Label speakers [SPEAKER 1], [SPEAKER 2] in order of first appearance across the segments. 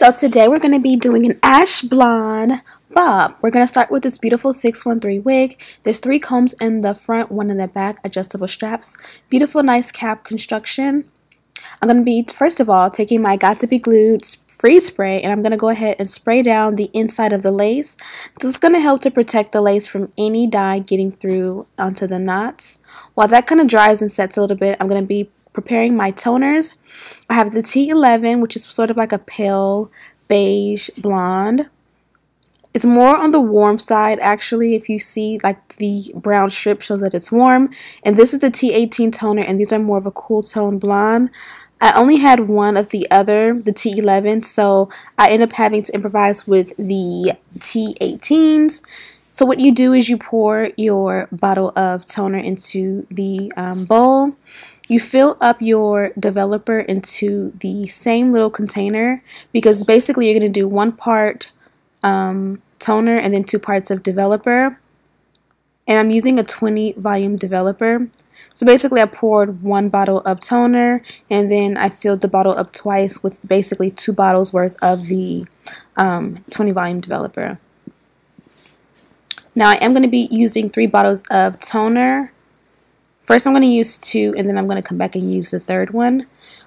[SPEAKER 1] So today we're going to be doing an ash blonde bob. We're going to start with this beautiful 613 wig. There's 3 combs in the front, 1 in the back, adjustable straps, beautiful nice cap construction. I'm going to be, first of all, taking my Got to Be Glued freeze spray, and I'm going to go ahead and spray down the inside of the lace. This is going to help to protect the lace from any dye getting through onto the knots. While that kind of dries and sets a little bit, I'm going to be preparing my toners. I have the T11, which is sort of like a pale beige blonde. It's more on the warm side, actually. If you see, like, the brown strip shows that it's warm. And this is the T18 toner, and these are more of a cool tone blonde. I only had one of the other, the T11, so I ended up having to improvise with the T18s. So what you do is you pour your bottle of toner into the bowl. You fill up your developer into the same little container, because basically you're going to do 1 part toner and then 2 parts of developer. And I'm using a 20 volume developer. So basically I poured 1 bottle of toner, and then I filled the bottle up twice with basically 2 bottles worth of the 20 volume developer. Now I am going to be using 3 bottles of toner. First I'm going to use 2, and then I'm going to come back and use the 3rd one.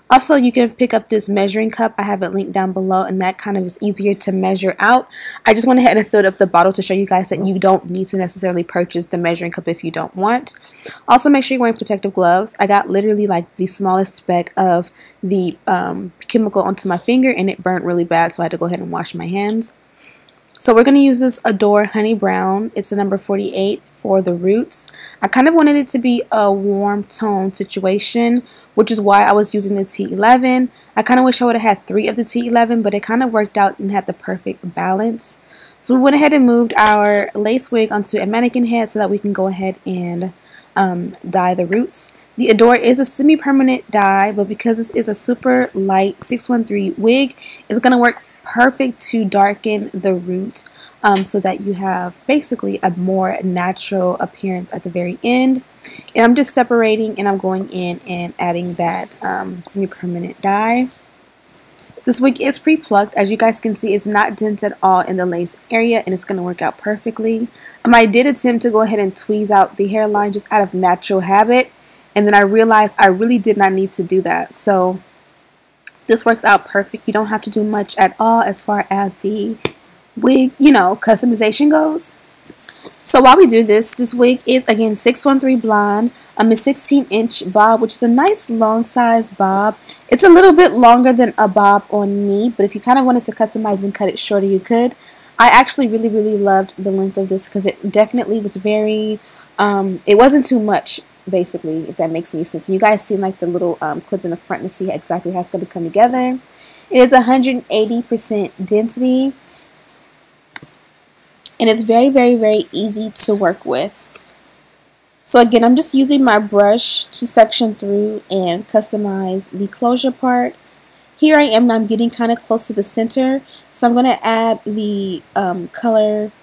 [SPEAKER 1] Also, you can pick up this measuring cup. I have it linked down below, and that kind of is easier to measure out. I just went ahead and filled up the bottle to show you guys that you don't need to necessarily purchase the measuring cup if you don't want. Also, make sure you're wearing protective gloves. I got literally like the smallest speck of the chemical onto my finger, and it burnt really bad, so I had to go ahead and wash my hands. So we're going to use this Adore Honey Brown. It's the number 48 for the roots. I kind of wanted it to be a warm tone situation, which is why I was using the T11. I kind of wish I would have had 3 of the T11, but it kind of worked out and had the perfect balance. So we went ahead and moved our lace wig onto a mannequin head so that we can go ahead and dye the roots. The Adore is a semi-permanent dye, but because this is a super light 613 wig, it's going to work perfect to darken the roots so that you have basically a more natural appearance at the very end. And I'm just separating, and I'm going in and adding that semi-permanent dye. This wig is pre-plucked. As you guys can see, it's not dented at all in the lace area, and it's going to work out perfectly. I did attempt to go ahead and tweeze out the hairline just out of natural habit, and then I realized I really did not need to do that. So this works out perfect. You don't have to do much at all as far as the wig, customization goes. So while we do this, this wig is again 613 blonde. A 16-inch bob, which is a nice long size bob. It's a little bit longer than a bob on me, but if you kind of wanted to customize and cut it shorter, you could. I actually really loved the length of this because it definitely was very, it wasn't too much, basically, if that makes any sense. And you guys see like the little clip in the front to see exactly how it's going to come together. It is 180% density, and it's very easy to work with. So again, I'm just using my brush to section through and customize the closure part. Here I am, I'm getting kind of close to the center, so I'm going to add the color,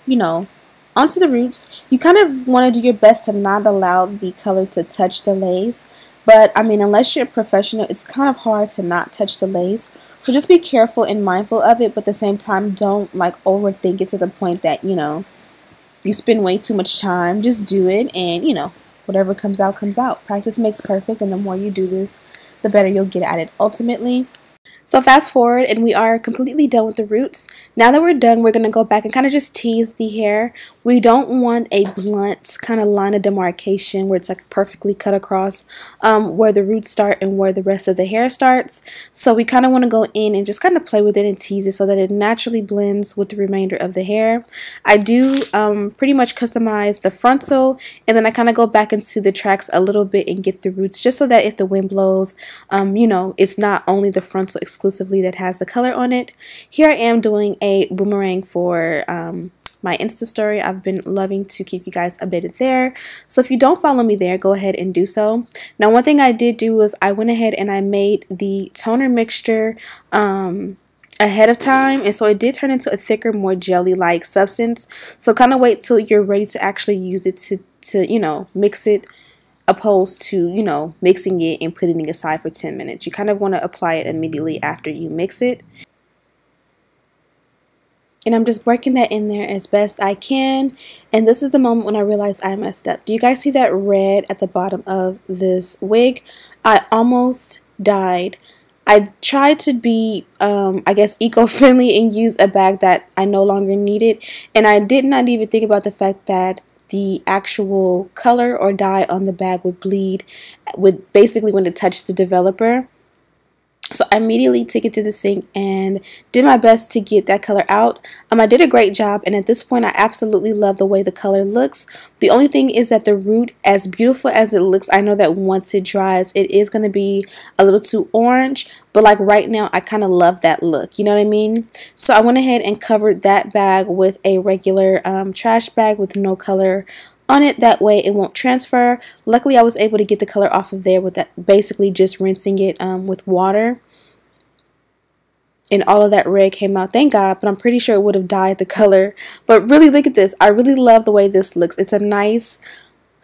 [SPEAKER 1] onto the roots. You kind of want to do your best to not allow the color to touch the lace, but unless you're a professional, it's kind of hard to not touch the lace. So just be careful and mindful of it, but at the same time, don't like overthink it to the point that you spend way too much time. Just do it, and whatever comes out comes out. Practice makes perfect, and the more you do this, the better you'll get at it ultimately. So fast forward, and we are completely done with the roots. Now that we're done, we're going to go back and kind of just tease the hair. We don't want a blunt kind of line of demarcation where it's like perfectly cut across where the roots start and where the rest of the hair starts. So we kind of want to go in and just kind of play with it and tease it so that it naturally blends with the remainder of the hair. I do pretty much customize the frontal, and then I kind of go back into the tracks a little bit and get the roots just so that if the wind blows, it's not only the frontal exclusively that has the color on it. Here I am doing a boomerang for my Insta story. I've been loving to keep you guys updated there. So if you don't follow me there, go ahead and do so. Now, one thing I did do was I went ahead and I made the toner mixture ahead of time, and so it did turn into a thicker, more jelly-like substance. So kind of wait till you're ready to actually use it to mix it opposed to, you know, mixing it and putting it aside for 10 minutes. You kind of want to apply it immediately after you mix it. And I'm just working that in there as best I can. And this is the moment when I realized I messed up. Do you guys see that red at the bottom of this wig? I almost died. I tried to be, I guess, eco-friendly and use a bag that I no longer needed. And I did not even think about the fact that the actual color or dye on the bag would bleed with basically when it touched the developer. So I immediately took it to the sink and did my best to get that color out. I did a great job, and at this point I absolutely love the way the color looks. The only thing is that the root, as beautiful as it looks, I know that once it dries it is going to be a little too orange, but like right now I kind of love that look, you know what I mean? So I went ahead and covered that bag with a regular trash bag with no color on it, that way it won't transfer. Luckily I was able to get the color off of there with that, basically just rinsing it with water, and all of that red came out, thank God, but I'm pretty sure it would have dyed the color. But really, look at this. I really love the way this looks. It's a nice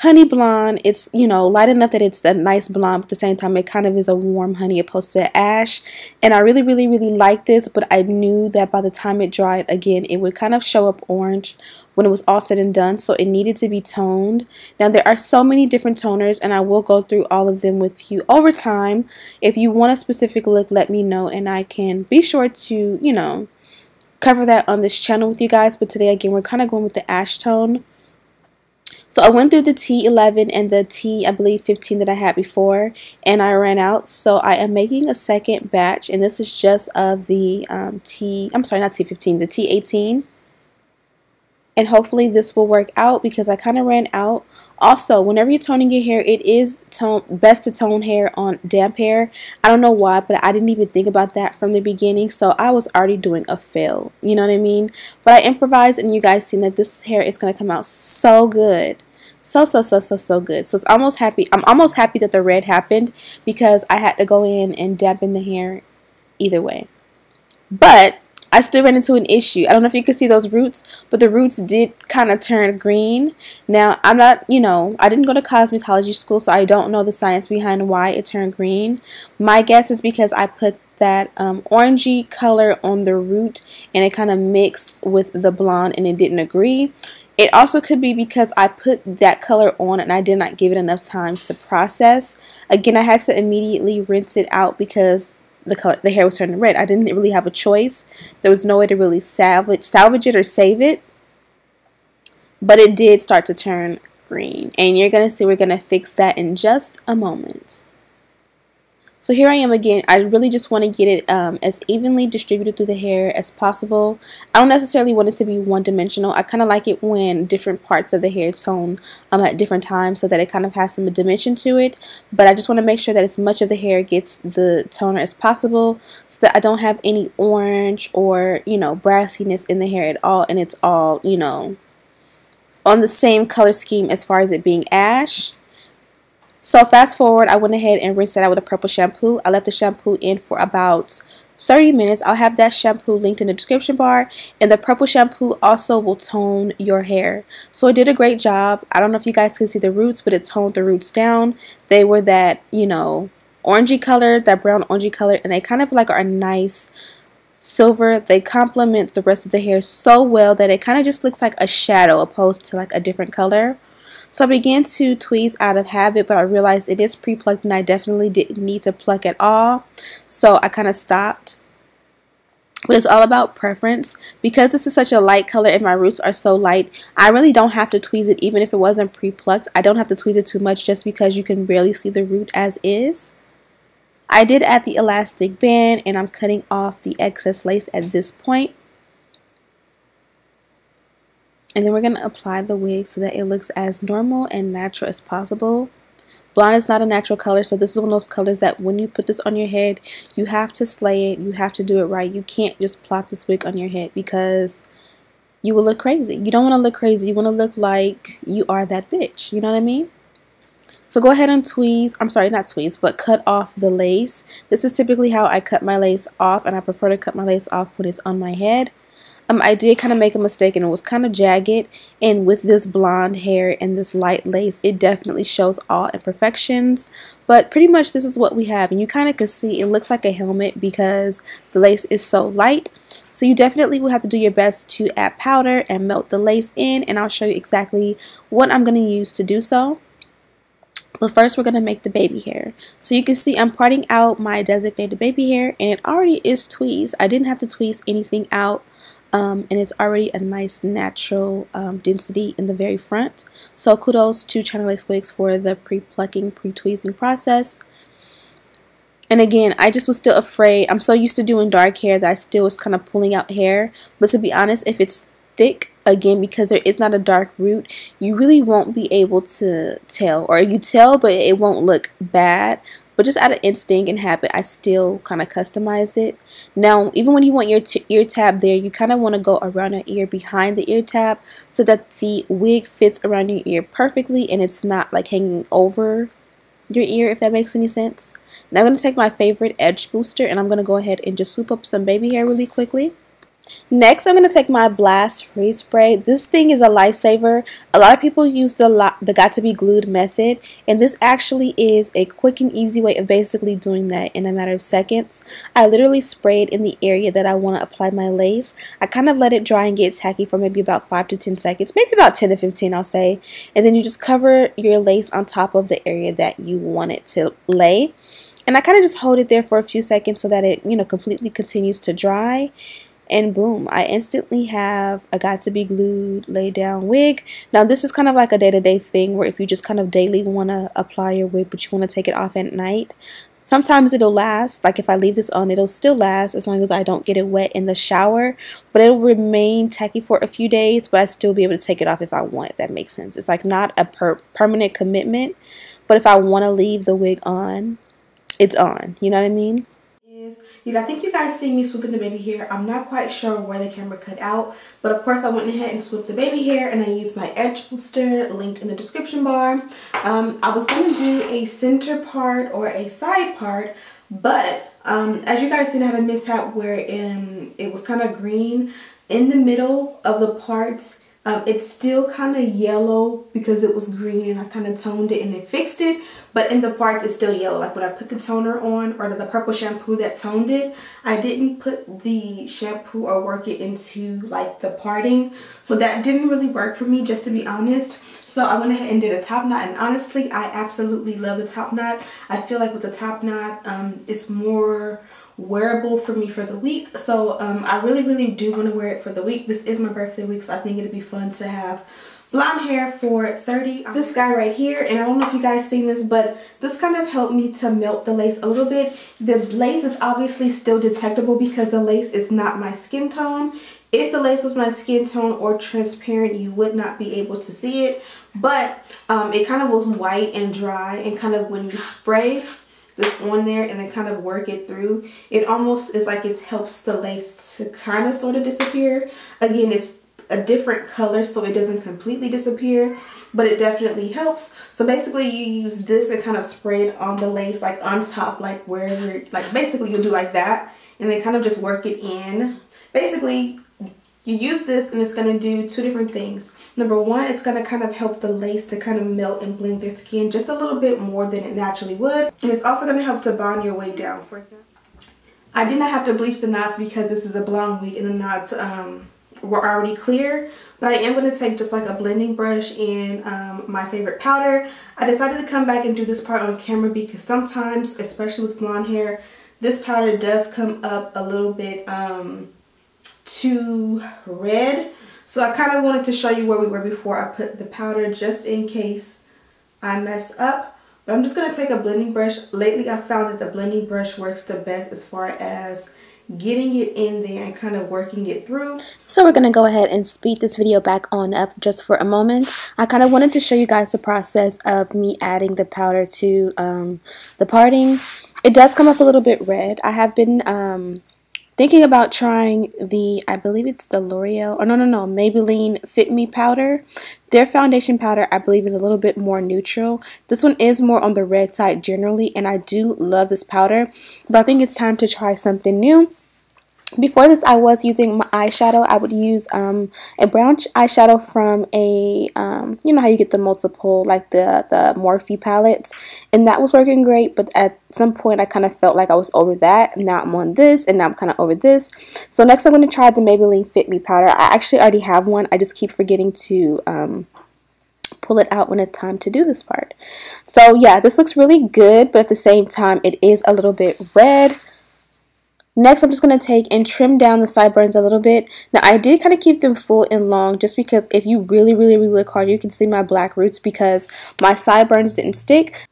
[SPEAKER 1] honey blonde. It's, you know, light enough that it's a nice blonde, but at the same time it kind of is a warm honey opposed to ash. And I really like this, but I knew that by the time it dried, again, it would kind of show up orange when it was all said and done, so it needed to be toned. Now there are so many different toners, and I will go through all of them with you over time. If you want a specific look, let me know and I can be sure to, you know, cover that on this channel with you guys. But today, again, we're kind of going with the ash tone. So I went through the T11 and the I believe 15 that I had before, and I ran out. So I am making a second batch, and this is just of the I'm sorry, not T15, the T18. And hopefully this will work out because I kind of ran out. Also, whenever you're toning your hair, it is best to tone hair on damp hair. I don't know why, but I didn't even think about that from the beginning. So I was already doing a fail. You know what I mean? But I improvised, and you guys seen that this hair is going to come out so good. So good. So it's almost happy. I'm almost happy that the red happened because I had to go in and dampen the hair either way. But I still ran into an issue. I don't know if you can see those roots, but the roots did kind of turn green. Now, I'm not, you know, I didn't go to cosmetology school, so I don't know the science behind why it turned green. My guess is because I put that orangey color on the root and it kind of mixed with the blonde and it didn't agree. It also could be because I put that color on and I did not give it enough time to process. Again, I had to immediately rinse it out because the hair was turning red. I didn't really have a choice. There was no way to really salvage it or save it. But it did start to turn green. And you're going to see we're going to fix that in just a moment. So here I am again. I really just want to get it as evenly distributed through the hair as possible. I don't necessarily want it to be one-dimensional. I kind of like it when different parts of the hair tone at different times so that it kind of has some dimension to it. But I just want to make sure that as much of the hair gets the toner as possible so that I don't have any orange or, you know, brassiness in the hair at all. And it's all, you know, on the same color scheme as far as it being ash. So fast forward, I went ahead and rinsed it out with a purple shampoo. I left the shampoo in for about 30 minutes. I'll have that shampoo linked in the description bar. And the purple shampoo also will tone your hair. So it did a great job. I don't know if you guys can see the roots, but it toned the roots down. They were that, you know, orangey color, that brown orangey color. And they kind of like are a nice silver. They complement the rest of the hair so well that it kind of just looks like a shadow opposed to like a different color. So I began to tweeze out of habit, but I realized it is pre-plucked and I definitely didn't need to pluck at all. So I kind of stopped. But it's all about preference. Because this is such a light color and my roots are so light, I really don't have to tweeze it even if it wasn't pre-plucked. I don't have to tweeze it too much just because you can barely see the root as is. I did add the elastic band and I'm cutting off the excess lace at this point. And then we're going to apply the wig so that it looks as normal and natural as possible. Blonde is not a natural color, so this is one of those colors that when you put this on your head, you have to slay it. You have to do it right. You can't just plop this wig on your head because you will look crazy. You don't want to look crazy. You want to look like you are that bitch. You know what I mean? So go ahead and tweeze, I'm sorry, not tweeze, but cut off the lace. This is typically how I cut my lace off, and I prefer to cut my lace off when it's on my head. I did kind of make a mistake and it was kind of jagged, and with this blonde hair and this light lace, it definitely shows all imperfections. But pretty much this is what we have, and you kind of can see it looks like a helmet because the lace is so light. So you definitely will have to do your best to add powder and melt the lace in, and I'll show you exactly what I'm going to use to do so. But first we're going to make the baby hair. So you can see I'm parting out my designated baby hair, and it already is tweezed. I didn't have to tweeze anything out, and it's already a nice natural density in the very front. So kudos to Chinalacewig for the pre-plucking, pre-tweezing process. And again, I just was still afraid. I'm so used to doing dark hair that I still was kind of pulling out hair. But to be honest, if it's thick, again, because there is not a dark root, you really won't be able to tell. Or you tell, but it won't look bad. But just out of instinct and habit, I still kind of customized it. Now, even when you want your ear tab there, you kind of want to go around your ear behind the ear tab so that the wig fits around your ear perfectly and it's not like hanging over your ear, if that makes any sense. Now I'm going to take my favorite edge booster and I'm going to go ahead and just swoop up some baby hair really quickly. Next, I'm going to take my Blast Freeze Spray. This thing is a lifesaver. A lot of people use the Got to Be Glued method, and this actually is a quick and easy way of basically doing that in a matter of seconds. I literally sprayed in the area that I want to apply my lace. I kind of let it dry and get tacky for maybe about 5 to 10 seconds, maybe about 10 to 15 I'll say, and then you just cover your lace on top of the area that you want it to lay. And I kind of just hold it there for a few seconds so that it, completely continues to dry. And boom, I instantly have a Got to Be Glued lay down wig. Now this is kind of like a day-to-day thing where if you just kind of daily want to apply your wig but you want to take it off at night, sometimes it'll last. Like if I leave this on, it'll still last as long as I don't get it wet in the shower, but it'll remain tacky for a few days, but I still be able to take it off if I want, if that makes sense. It's like not a permanent commitment, but if I want to leave the wig on, it's on, you know what I mean? I think you guys see me swooping the baby hair. I'm not quite sure where the camera cut out, but of course I went ahead and swooped the baby hair, and I used my edge booster linked in the description bar. I was going to do a center part or a side part, but as you guys seen, I had a mishap where it was kind of green in the middle of the parts. It's still kind of yellow because it was green and I kind of toned it and it fixed it, but in the parts it's still yellow. Like when I put the toner on, or the purple shampoo that toned it, I didn't put the shampoo or work it into like the parting, so that didn't really work for me, just to be honest. So I went ahead and did a top knot, and honestly I absolutely love the top knot. I feel like with the top knot it's more wearable for me for the week, so I really do want to wear it for the week. This is my birthday week, so I think it'd be fun to have blonde hair for 30. This guy right here, and I don't know if you guys seen this, but this kind of helped me to melt the lace a little bit. The lace is obviously still detectable because the lace is not my skin tone. If the lace was my skin tone or transparent, you would not be able to see it, but it kind of was white and dry, and kind of when you spray this on there and then kind of work it through, it almost is like it helps the lace to kind of sort of disappear. Again, it's a different color so it doesn't completely disappear, but it definitely helps. So basically you use this and kind of spray it on the lace, like on top, like wherever, like basically you'll do like that and then kind of just work it in. Basically you use this and it's going to do two different things. Number one, it's going to kind of help the lace to kind of melt and blend their skin just a little bit more than it naturally would. And it's also going to help to bond your wig down, for example. I did not have to bleach the knots because this is a blonde wig and the knots were already clear. But I am going to take just like a blending brush and my favorite powder. I decided to come back and do this part on camera because sometimes, especially with blonde hair, this powder does come up a little bit too red, so I kind of wanted to show you where we were before I put the powder, just in case I mess up. But I'm just going to take a blending brush. Lately I found that the blending brush works the best as far as getting it in there and kind of working it through. So we're going to go ahead and speed this video back on up just for a moment. I kind of wanted to show you guys the process of me adding the powder to the parting. It does come up a little bit red. I have been thinking about trying the, I believe it's the L'Oreal, or no, Maybelline Fit Me powder. Their foundation powder, I believe, is a little bit more neutral. This one is more on the red side generally, and I do love this powder, but I think it's time to try something new. Before this, I was using my eyeshadow. I would use a brown eyeshadow from a, you know how you get the multiple, like the Morphe palettes, and that was working great, but at some point I kind of felt like I was over that. Now I'm on this, and now I'm kind of over this. So next I'm going to try the Maybelline Fit Me powder. I actually already have one. I just keep forgetting to pull it out when it's time to do this part. So yeah, this looks really good, but at the same time it is a little bit red. Next, I'm just going to take and trim down the sideburns a little bit. Now, I did kind of keep them full and long just because if you really look hard, you can see my black roots because my sideburns didn't stick.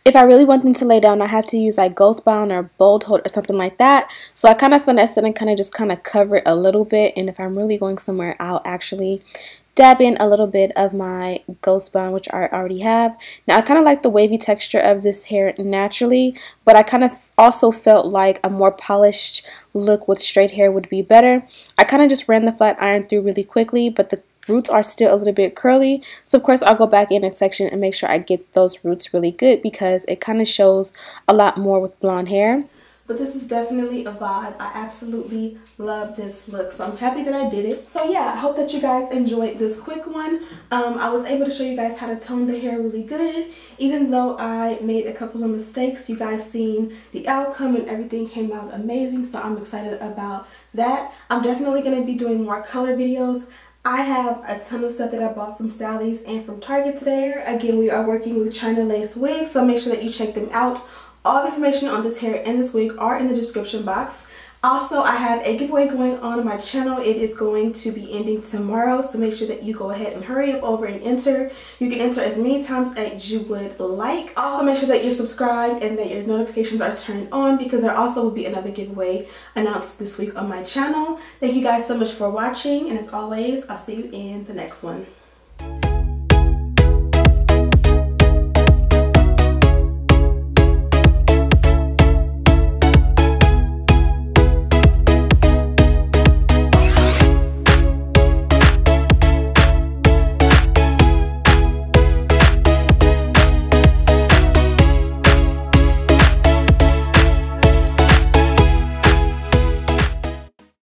[SPEAKER 1] If I really want them to lay down, I have to use like Ghost Bond or Bold Hold or something like that. So I kind of finesse it and kind of cover it a little bit. And if I'm really going somewhere, I'll actually dab in a little bit of my Ghost Bond, which I already have. Now, I kind of like the wavy texture of this hair naturally, but I kind of also felt like a more polished look with straight hair would be better. I kind of just ran the flat iron through really quickly, but the roots are still a little bit curly. So, of course, I'll go back in section and make sure I get those roots really good because it kind of shows a lot more with blonde hair. But this is definitely a vibe. I absolutely love this look, so I'm happy that I did it. So yeah, I hope that you guys enjoyed this quick one. I was able to show you guys how to tone the hair really good. Even though I made a couple of mistakes, you guys seen the outcome and everything came out amazing, so I'm excited about that. I'm definitely going to be doing more color videos. I have a ton of stuff that I bought from Sally's and from Target today. Again, we are working with Chinalacewig, so make sure that you check them out. All the information on this hair and this wig are in the description box. Also, I have a giveaway going on my channel. It is going to be ending tomorrow, so make sure that you go ahead and hurry up over and enter. You can enter as many times as you would like. Also, make sure that you're subscribed and that your notifications are turned on because there also will be another giveaway announced this week on my channel. Thank you guys so much for watching, and as always, I'll see you in the next one.